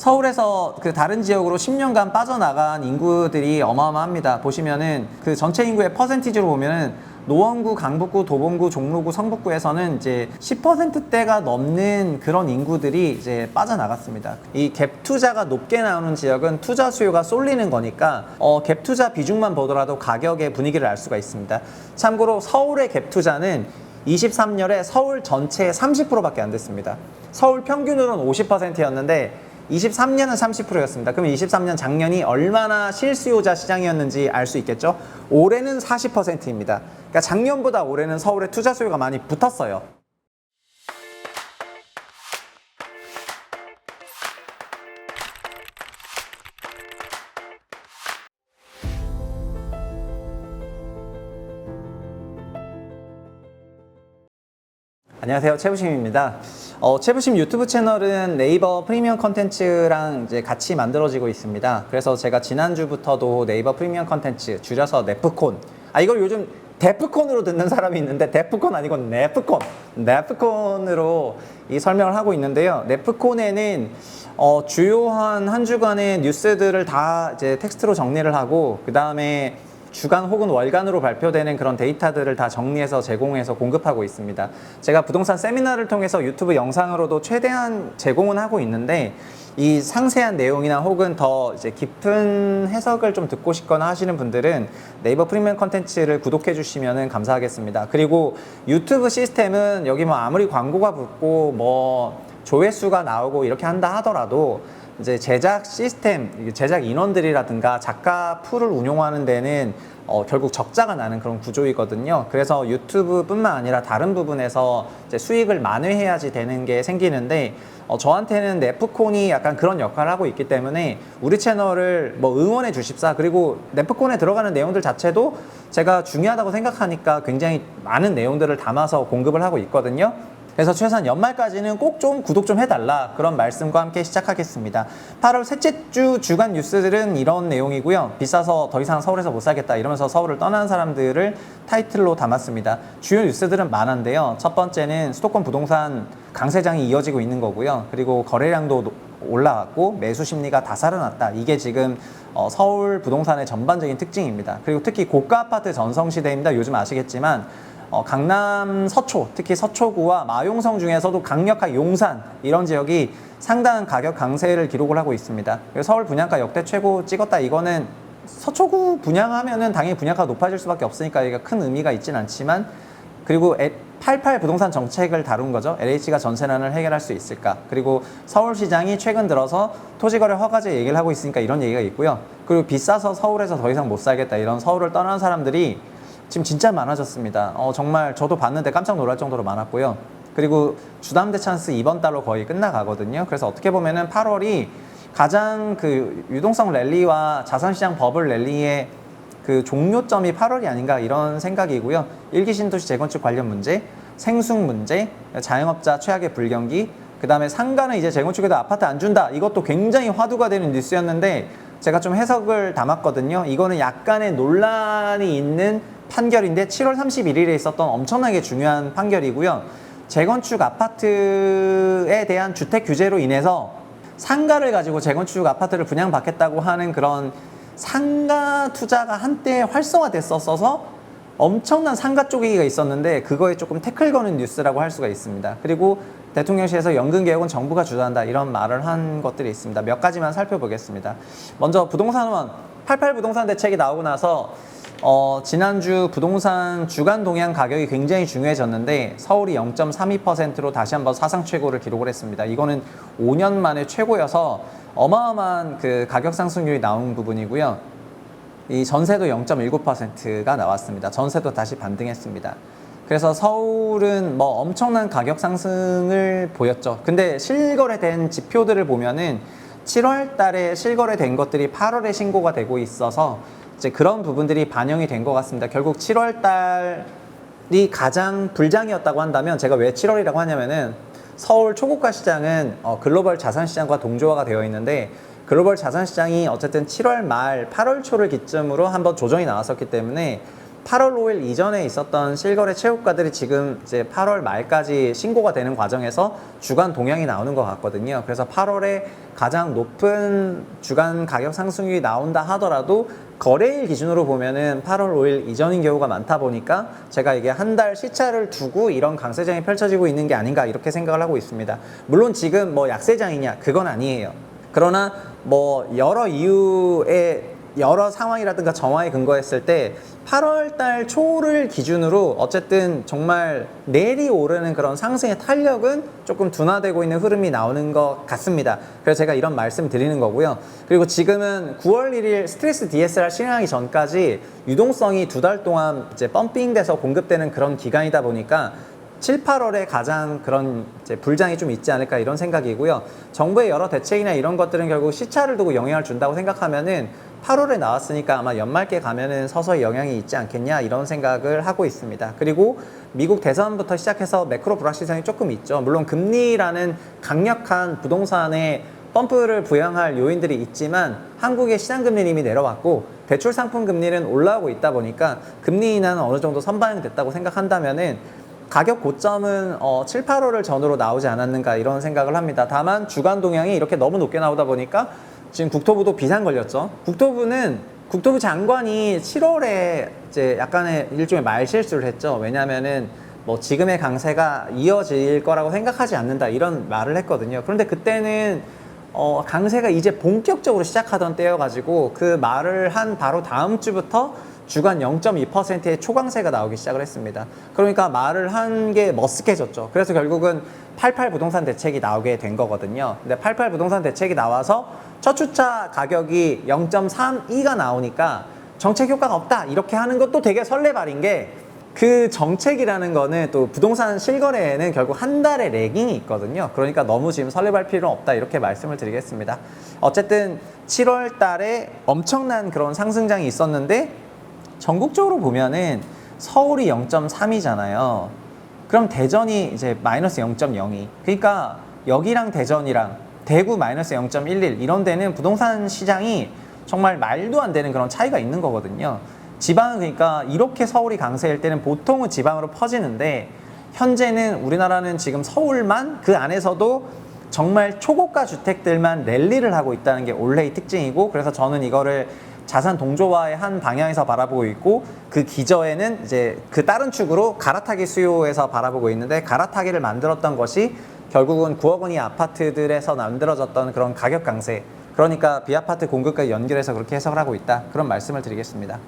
서울에서 그 다른 지역으로 10년간 빠져나간 인구들이 어마어마합니다. 보시면은 그 전체 인구의 퍼센티지로 보면은 노원구, 강북구, 도봉구, 종로구, 성북구에서는 이제 10%대가 넘는 그런 인구들이 이제 빠져나갔습니다. 이 갭 투자가 높게 나오는 지역은 투자 수요가 쏠리는 거니까 갭 투자 비중만 보더라도 가격의 분위기를 알 수가 있습니다. 참고로 서울의 갭 투자는 23년에 서울 전체의 30%밖에 안 됐습니다. 서울 평균으로는 50%였는데 23년은 30%였습니다. 그럼 23년 작년이 얼마나 실수요자 시장이었는지 알 수 있겠죠? 올해는 40%입니다. 그러니까 작년보다 올해는 서울에 투자 수요가 많이 붙었어요. 안녕하세요, 최부심입니다. 최부심 유튜브 채널은 네이버 프리미엄 컨텐츠랑 이제 같이 만들어지고 있습니다. 그래서 제가 지난주부터도 네이버 프리미엄 컨텐츠, 줄여서 네프콘, 이걸 요즘 데프콘으로 듣는 사람이 있는데 데프콘 아니고 네프콘으로 이 설명을 하고 있는데요. 네프콘에는 주요한 한 주간의 뉴스들을 다 이제 텍스트로 정리를 하고, 그 다음에 주간 혹은 월간으로 발표되는 그런 데이터들을 다 정리해서 제공해서 공급하고 있습니다. 제가 부동산 세미나를 통해서 유튜브 영상으로도 최대한 제공은 하고 있는데, 이 상세한 내용이나 혹은 더 이제 깊은 해석을 좀 듣고 싶거나 하시는 분들은 네이버 프리미엄 컨텐츠를 구독해 주시면 감사하겠습니다. 그리고 유튜브 시스템은 여기 뭐 아무리 광고가 붙고 뭐 조회수가 나오고 이렇게 한다 하더라도 이제 제작 시스템, 제작 인원들이라든가 작가 풀을 운용하는 데는 결국 적자가 나는 그런 구조이거든요. 그래서 유튜브뿐만 아니라 다른 부분에서 이제 수익을 만회해야지 되는 게 생기는데, 저한테는 네프콘이 약간 그런 역할을 하고 있기 때문에 우리 채널을 뭐 응원해 주십사, 그리고 네프콘에 들어가는 내용들 자체도 제가 중요하다고 생각하니까 굉장히 많은 내용들을 담아서 공급을 하고 있거든요. 그래서 최소한 연말까지는 꼭 좀 구독 좀 해달라, 그런 말씀과 함께 시작하겠습니다. 8월 셋째 주 주간 뉴스들은 이런 내용이고요. 비싸서 더 이상 서울에서 못 살겠다 이러면서 서울을 떠나는 사람들을 타이틀로 담았습니다. 주요 뉴스들은 많은데요. 첫 번째는 수도권 부동산 강세장이 이어지고 있는 거고요. 그리고 거래량도 올라갔고 매수 심리가 다 살아났다. 이게 지금 서울 부동산의 전반적인 특징입니다. 그리고 특히 고가 아파트 전성시대입니다. 요즘 아시겠지만 강남 서초, 특히 서초구와 마용성 중에서도 강력한 용산, 이런 지역이 상당한 가격 강세를 기록을 하고 있습니다. 서울 분양가 역대 최고 찍었다. 이거는 서초구 분양하면은 당연히 분양가가 높아질 수밖에 없으니까 이게 큰 의미가 있진 않지만, 그리고 88 부동산 정책을 다룬 거죠. LH가 전세난을 해결할 수 있을까? 그리고 서울시장이 최근 들어서 토지거래 허가제 얘기를 하고 있으니까 이런 얘기가 있고요. 그리고 비싸서 서울에서 더 이상 못 살겠다, 이런 서울을 떠나는 사람들이 지금 진짜 많아졌습니다. 정말 저도 봤는데 깜짝 놀랄 정도로 많았고요. 그리고 주담대 찬스 이번 달로 거의 끝나가거든요. 그래서 어떻게 보면은 8월이 가장 그 유동성 랠리와 자산시장 버블 랠리의 그 종료점이 8월이 아닌가, 이런 생각이고요. 일기 신도시 재건축 관련 문제, 생숙 문제, 자영업자 최악의 불경기, 그 다음에 상가는 이제 재건축에도 아파트 안 준다. 이것도 굉장히 화두가 되는 뉴스였는데 제가 좀 해석을 담았거든요. 이거는 약간의 논란이 있는 판결인데 7월 31일에 있었던 엄청나게 중요한 판결이고요. 재건축 아파트에 대한 주택 규제로 인해서 상가를 가지고 재건축 아파트를 분양받겠다고 하는 그런 상가 투자가 한때 활성화됐었어서 엄청난 상가 쪼개기가 있었는데, 그거에 조금 태클 거는 뉴스라고 할 수가 있습니다. 그리고 대통령실에서 연금개혁은 정부가 주도한다, 이런 말을 한 것들이 있습니다. 몇 가지만 살펴보겠습니다. 먼저 부동산원 88 부동산 대책이 나오고 나서 지난주 부동산 주간 동향 가격이 굉장히 중요해졌는데 서울이 0.32%로 다시 한번 사상 최고를 기록을 했습니다. 이거는 5년 만에 최고여서 어마어마한 그 가격 상승률이 나온 부분이고요. 이 전세도 0.19%가 나왔습니다. 전세도 다시 반등했습니다. 그래서 서울은 뭐 엄청난 가격 상승을 보였죠. 근데 실거래된 지표들을 보면은 7월 달에 실거래된 것들이 8월에 신고가 되고 있어서 이제 그런 부분들이 반영이 된 것 같습니다. 결국 7월 달이 가장 불장이었다고 한다면, 제가 왜 7월이라고 하냐면은 서울 초고가 시장은 글로벌 자산 시장과 동조화가 되어 있는데, 글로벌 자산 시장이 어쨌든 7월 말 8월 초를 기점으로 한번 조정이 나왔었기 때문에 8월 5일 이전에 있었던 실거래 최고가들이 지금 이제 8월 말까지 신고가 되는 과정에서 주간 동향이 나오는 것 같거든요. 그래서 8월에 가장 높은 주간 가격 상승률이 나온다 하더라도 거래일 기준으로 보면은 8월 5일 이전인 경우가 많다 보니까 제가 이게 한 달 시차를 두고 이런 강세장이 펼쳐지고 있는 게 아닌가 이렇게 생각을 하고 있습니다. 물론 지금 뭐 약세장이냐 그건 아니에요. 그러나 뭐 여러 이유의 여러 상황이라든가 정황에 근거했을 때 8월 달 초를 기준으로 어쨌든 정말 내리 오르는 그런 상승의 탄력은 조금 둔화되고 있는 흐름이 나오는 것 같습니다. 그래서 제가 이런 말씀 드리는 거고요. 그리고 지금은 9월 1일 스트레스 DSR 실행하기 전까지 유동성이 2달 동안 이제 펌핑돼서 공급되는 그런 기간이다 보니까 7, 8월에 가장 그런 이제 불장이 좀 있지 않을까 이런 생각이고요. 정부의 여러 대책이나 이런 것들은 결국 시차를 두고 영향을 준다고 생각하면은 8월에 나왔으니까 아마 연말께 가면은 서서히 영향이 있지 않겠냐 이런 생각을 하고 있습니다. 그리고 미국 대선부터 시작해서 매크로 불확실성이 조금 있죠. 물론 금리라는 강력한 부동산에 펌프를 부양할 요인들이 있지만 한국의 시장금리는 이미 내려왔고 대출 상품 금리는 올라오고 있다 보니까 금리 인하는 어느 정도 선반영됐다고 생각한다면은 가격 고점은 7, 8월을 전후로 나오지 않았는가 이런 생각을 합니다. 다만 주간 동향이 이렇게 너무 높게 나오다 보니까 지금 국토부도 비상 걸렸죠. 국토부 장관이 7월에 이제 약간의 일종의 말실수를 했죠. 왜냐하면은 뭐 지금의 강세가 이어질 거라고 생각하지 않는다 이런 말을 했거든요. 그런데 그때는 강세가 이제 본격적으로 시작하던 때여가지고 그 말을 한 바로 다음 주부터 주간 0.2%의 초강세가 나오기 시작을 했습니다. 그러니까 말을 한 게 머쓱해졌죠. 그래서 결국은 88 부동산 대책이 나오게 된 거거든요. 근데 88 부동산 대책이 나와서 첫 주차 가격이 0.32가 나오니까 정책 효과가 없다 이렇게 하는 것도 되게 설레발인 게 그 정책이라는 거는 또 부동산 실거래에는 결국 한 달의 래깅이 있거든요. 그러니까 너무 지금 설레발 필요는 없다 이렇게 말씀을 드리겠습니다. 어쨌든 7월 달에 엄청난 그런 상승장이 있었는데 전국적으로 보면은 서울이 0.3이잖아요. 그럼 대전이 이제 마이너스 0.02. 그러니까 여기랑 대전이랑 대구 마이너스 0.11 이런 데는 부동산 시장이 정말 말도 안 되는 그런 차이가 있는 거거든요. 지방은 그러니까 이렇게 서울이 강세일 때는 보통은 지방으로 퍼지는데 현재는 우리나라는 지금 서울만 그 안에서도 정말 초고가 주택들만 랠리를 하고 있다는 게 올해의 특징이고 그래서 저는 이거를 자산 동조화의 한 방향에서 바라보고 있고 그 기저에는 이제 그 다른 축으로 갈아타기 수요에서 바라보고 있는데 갈아타기를 만들었던 것이 결국은 9억 원이 아파트들에서 만들어졌던 그런 가격 강세 그러니까 비아파트 공급과 연결해서 그렇게 해석을 하고 있다 그런 말씀을 드리겠습니다.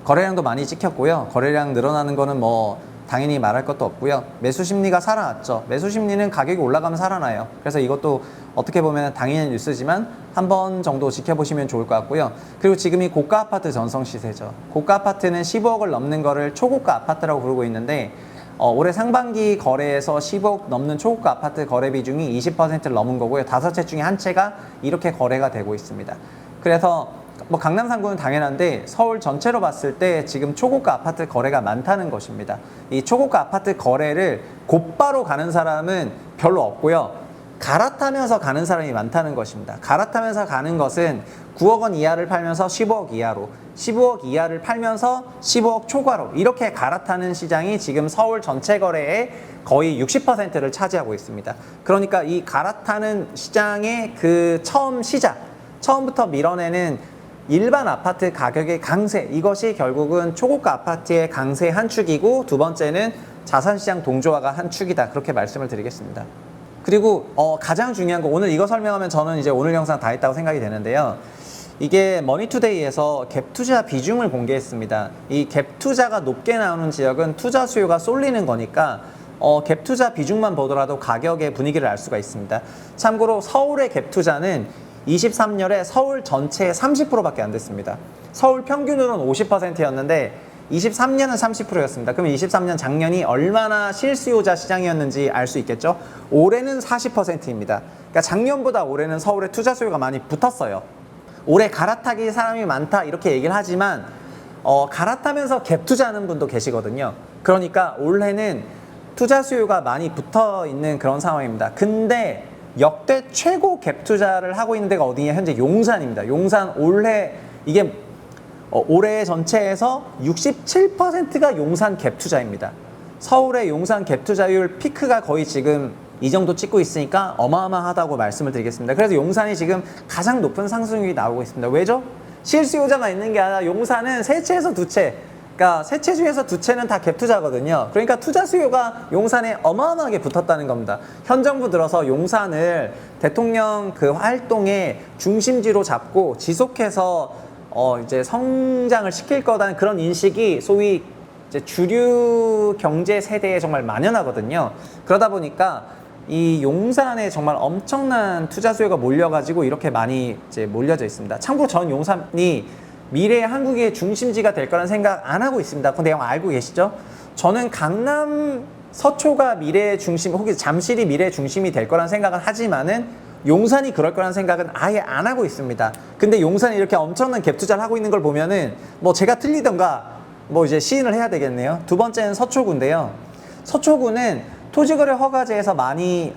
거래량도 많이 찍혔고요. 거래량 늘어나는 거는 뭐 당연히 말할 것도 없고요. 매수 심리가 살아났죠. 매수 심리는 가격이 올라가면 살아나요. 그래서 이것도 어떻게 보면 당연한 뉴스지만 한 번 정도 지켜보시면 좋을 것 같고요. 그리고 지금이 고가 아파트 전성 시세죠. 고가 아파트는 15억을 넘는 거를 초고가 아파트라고 부르고 있는데 올해 상반기 거래에서 10억 넘는 초고가 아파트 거래 비중이 20%를 넘은 거고요. 5채 중에 한 채가 이렇게 거래가 되고 있습니다. 그래서 뭐 강남 3구는 당연한데 서울 전체로 봤을 때 지금 초고가 아파트 거래가 많다는 것입니다. 이 초고가 아파트 거래를 곧바로 가는 사람은 별로 없고요. 갈아타면서 가는 사람이 많다는 것입니다. 갈아타면서 가는 것은 9억 원 이하를 팔면서 15억 이하로 15억 이하를 팔면서 15억 초과로 이렇게 갈아타는 시장이 지금 서울 전체 거래의 거의 60%를 차지하고 있습니다. 그러니까 이 갈아타는 시장의 그 처음부터 밀어내는 일반 아파트 가격의 강세 이것이 결국은 초고가 아파트의 강세 한 축이고 두 번째는 자산시장 동조화가 한 축이다 그렇게 말씀을 드리겠습니다. 그리고 가장 중요한 거 오늘 이거 설명하면 저는 이제 오늘 영상 다 했다고 생각이 되는데요. 이게 머니투데이에서 갭투자 비중을 공개했습니다. 이 갭투자가 높게 나오는 지역은 투자 수요가 쏠리는 거니까 갭투자 비중만 보더라도 가격의 분위기를 알 수가 있습니다. 참고로 서울의 갭투자는 23년에 서울 전체의 30%밖에 안 됐습니다. 서울 평균으로는 50%였는데 23년은 30%였습니다. 그럼 23년 작년이 얼마나 실수요자 시장이었는지 알 수 있겠죠? 올해는 40%입니다. 그러니까 작년보다 올해는 서울에 투자 수요가 많이 붙었어요. 올해 갈아타기 사람이 많다 이렇게 얘기를 하지만 갈아타면서 갭 투자하는 분도 계시거든요. 그러니까 올해는 투자 수요가 많이 붙어 있는 그런 상황입니다. 근데 역대 최고 갭 투자를 하고 있는 데가 어디냐? 현재 용산입니다. 용산 올해 이게 올해 전체에서 67%가 용산 갭 투자입니다. 서울의 용산 갭 투자율 피크가 거의 지금 이 정도 찍고 있으니까 어마어마하다고 말씀을 드리겠습니다. 그래서 용산이 지금 가장 높은 상승률이 나오고 있습니다. 왜죠? 실수요자만 있는 게 아니라 용산은 세 채에서 두 채, 그러니까 세 채 중에서 두 채는 다 갭 투자거든요. 그러니까 투자 수요가 용산에 어마어마하게 붙었다는 겁니다. 현 정부 들어서 용산을 대통령 그 활동의 중심지로 잡고 지속해서 이제 성장을 시킬 거라는 그런 인식이 소위 이제 주류 경제 세대에 정말 만연하거든요. 그러다 보니까 이 용산에 정말 엄청난 투자 수요가 몰려가지고 이렇게 많이 이제 몰려져 있습니다. 참고로 전 용산이 미래의 한국의 중심지가 될 거라는 생각 안 하고 있습니다. 그 내용 알고 계시죠? 저는 강남 서초가 미래의 중심, 혹은 잠실이 미래의 중심이 될 거라는 생각은 하지만은 용산이 그럴 거라는 생각은 아예 안 하고 있습니다. 근데 용산이 이렇게 엄청난 갭 투자를 하고 있는 걸 보면은 뭐 제가 틀리던가 뭐 이제 시인을 해야 되겠네요. 두 번째는 서초구인데요. 서초구는 토지거래 허가제에서 많이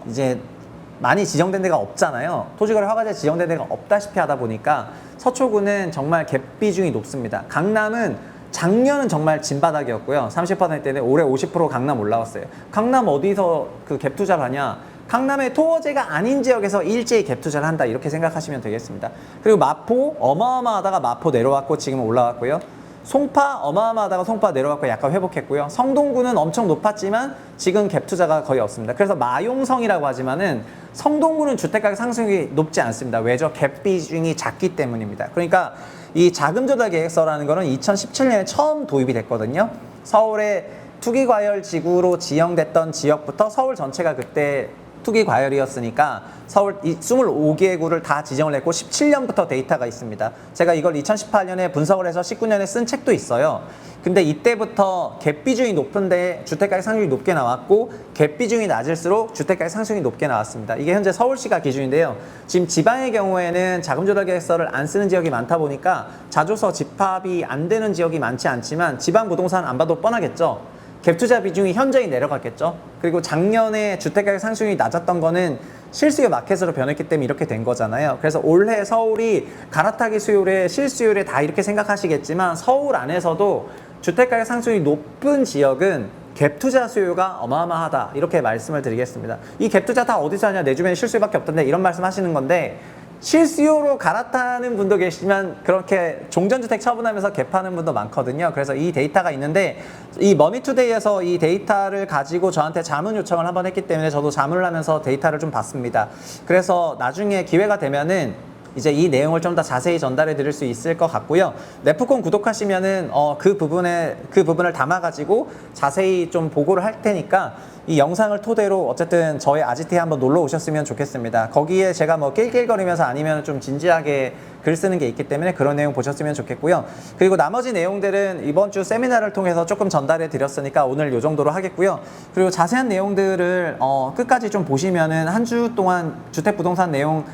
지정된 데가 없잖아요. 토지거래 허가제 지정된 데가 없다시피 하다 보니까 서초구는 정말 갭 비중이 높습니다. 강남은 작년은 정말 진바닥이었고요. 30%대인데 올해 50% 강남 올라왔어요. 강남 어디서 그 갭 투자를 하냐? 강남의 토어제가 아닌 지역에서 일제히 갭 투자를 한다, 이렇게 생각하시면 되겠습니다. 그리고 마포 어마어마하다가 마포 내려왔고 지금 올라왔고요. 송파 어마어마하다가 송파 내려왔고 약간 회복했고요. 성동구는 엄청 높았지만 지금 갭 투자가 거의 없습니다. 그래서 마용성이라고 하지만은 성동구는 주택가격 상승률이 높지 않습니다. 왜죠? 갭 비중이 작기 때문입니다. 그러니까 이 자금조달 계획서라는 거는 2017년에 처음 도입이 됐거든요. 서울의 투기과열지구로 지정됐던 지역부터 서울 전체가 그때 투기과열이었으니까 서울 25개 구를 다 지정을 했고 17년부터 데이터가 있습니다. 제가 이걸 2018년에 분석을 해서 19년에 쓴 책도 있어요. 근데 이때부터 갭 비중이 높은데 주택가격 상승률이 높게 나왔고 갭 비중이 낮을수록 주택가격 상승률이 높게 나왔습니다. 이게 현재 서울시가 기준인데요. 지금 지방의 경우에는 자금조달 계획서를 안 쓰는 지역이 많다 보니까 자조서 집합이 안 되는 지역이 많지 않지만 지방 부동산 안 봐도 뻔하겠죠. 갭 투자 비중이 현저히 내려갔겠죠. 그리고 작년에 주택가격 상승률이 낮았던 거는 실수요 마켓으로 변했기 때문에 이렇게 된 거잖아요. 그래서 올해 서울이 갈아타기 수요율에 실수요율에 다 이렇게 생각하시겠지만 서울 안에서도 주택가격 상승률이 높은 지역은 갭 투자 수요가 어마어마하다, 이렇게 말씀을 드리겠습니다. 이 갭 투자 다 어디서 하냐, 내 주변에 실수요밖에 없던데, 이런 말씀 하시는 건데, 실수요로 갈아타는 분도 계시지만 그렇게 종전주택 처분하면서 갭하는 분도 많거든요. 그래서 이 데이터가 있는데, 이 머니투데이에서 이 데이터를 가지고 저한테 자문 요청을 한번 했기 때문에 저도 자문을 하면서 데이터를 좀 봤습니다. 그래서 나중에 기회가 되면은 이제 이 내용을 좀 더 자세히 전달해 드릴 수 있을 것 같고요. 네프콘 구독하시면은 그 부분을 담아가지고 자세히 좀 보고를 할 테니까 이 영상을 토대로 어쨌든 저희 아지트에 한번 놀러 오셨으면 좋겠습니다. 거기에 제가 뭐 낄낄거리면서 아니면 좀 진지하게 글 쓰는 게 있기 때문에 그런 내용 보셨으면 좋겠고요. 그리고 나머지 내용들은 이번 주 세미나를 통해서 조금 전달해 드렸으니까 오늘 요 정도로 하겠고요. 그리고 자세한 내용들을 끝까지 좀 보시면은 한 주 동안 주택부동산 내용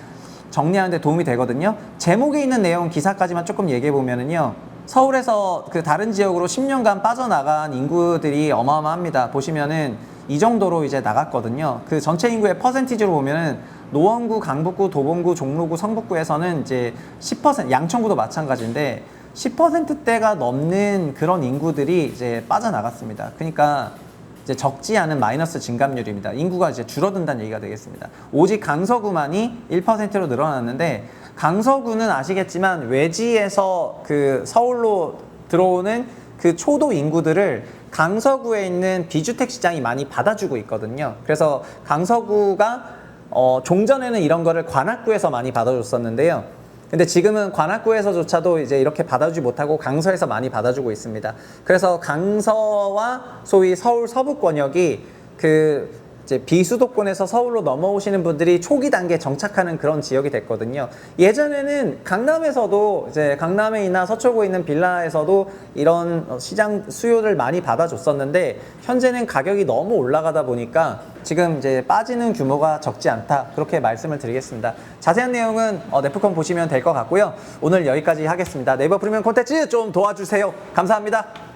정리하는 데 도움이 되거든요. 제목에 있는 내용 기사까지만 조금 얘기해 보면은요. 서울에서 그 다른 지역으로 10년간 빠져나간 인구들이 어마어마합니다. 보시면은 이 정도로 이제 나갔거든요. 그 전체 인구의 퍼센티지로 보면은 노원구, 강북구, 도봉구, 종로구, 성북구에서는 이제 10%, 양천구도 마찬가지인데 10%대가 넘는 그런 인구들이 이제 빠져나갔습니다. 그러니까 이제 적지 않은 마이너스 증감률입니다. 인구가 이제 줄어든다는 얘기가 되겠습니다. 오직 강서구만이 1%로 늘어났는데, 강서구는 아시겠지만 외지에서 그 서울로 들어오는 그 초도 인구들을 강서구에 있는 비주택 시장이 많이 받아주고 있거든요. 그래서 강서구가 종전에는 이런 거를 관악구에서 많이 받아줬었는데요. 근데 지금은 관악구에서조차도 이제 이렇게 받아주지 못하고 강서에서 많이 받아주고 있습니다. 그래서 강서와 소위 서울 서부권역이 그 이제 비수도권에서 서울로 넘어오시는 분들이 초기 단계에 정착하는 그런 지역이 됐거든요. 예전에는 강남에서도 이제 강남에나 서초구에 있는 빌라에서도 이런 시장 수요를 많이 받아줬었는데 현재는 가격이 너무 올라가다 보니까 지금 이제 빠지는 규모가 적지 않다, 그렇게 말씀을 드리겠습니다. 자세한 내용은 네프콘 보시면 될 것 같고요. 오늘 여기까지 하겠습니다. 네이버 프리미엄 콘텐츠 좀 도와주세요. 감사합니다.